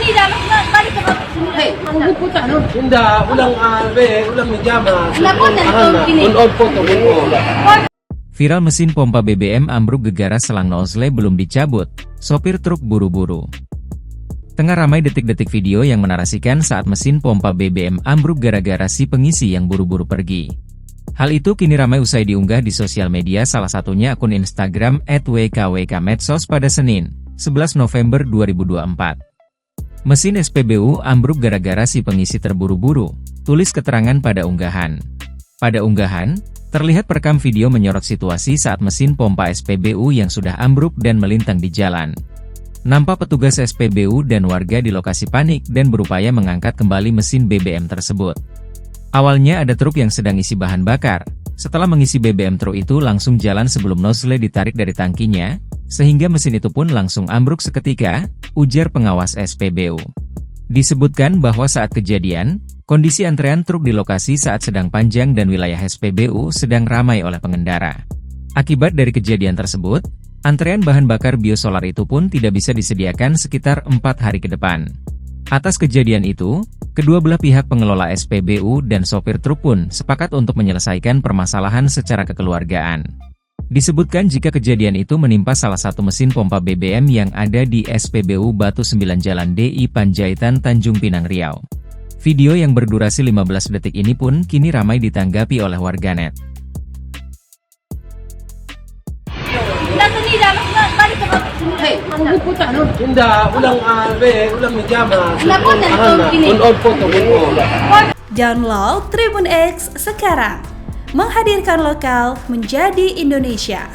tidak, balik ke sini. Hei, Anda. Hindi, ulang menjama. Kenapa dari gini? On foto, Viral mesin pompa BBM ambruk gegara selang nozzle belum dicabut, sopir truk buru-buru. Tengah ramai detik-detik video yang menarasikan saat mesin pompa BBM ambruk gara-gara si pengisi yang buru-buru pergi. Hal itu kini ramai usai diunggah di sosial media, salah satunya akun Instagram @wkwkmedsos pada Senin, 11 November 2024. Mesin SPBU ambruk gara-gara si pengisi terburu-buru, tulis keterangan pada unggahan. Pada unggahan, terlihat perekam video menyorot situasi saat mesin pompa SPBU yang sudah ambruk dan melintang di jalan. Nampak petugas SPBU dan warga di lokasi panik dan berupaya mengangkat kembali mesin BBM tersebut. Awalnya ada truk yang sedang isi bahan bakar. Setelah mengisi BBM, truk itu langsung jalan sebelum nozzle ditarik dari tangkinya, sehingga mesin itu pun langsung ambruk seketika, ujar pengawas SPBU. Disebutkan bahwa saat kejadian, kondisi antrean truk di lokasi saat sedang panjang dan wilayah SPBU sedang ramai oleh pengendara. Akibat dari kejadian tersebut, antrean bahan bakar biosolar itu pun tidak bisa disediakan sekitar 4 hari ke depan. Atas kejadian itu, kedua belah pihak pengelola SPBU dan sopir truk pun sepakat untuk menyelesaikan permasalahan secara kekeluargaan. Disebutkan jika kejadian itu menimpa salah satu mesin pompa BBM yang ada di SPBU Batu 9 Jalan DI Panjaitan, Tanjung Pinang, Riau. Video yang berdurasi 15 detik ini pun kini ramai ditanggapi oleh warganet. Balik ke sini. Hei, Anda. Hindi, ulang menjama. Kenapa dari gini? On foto, Download Tribun X sekarang, menghadirkan lokal menjadi Indonesia.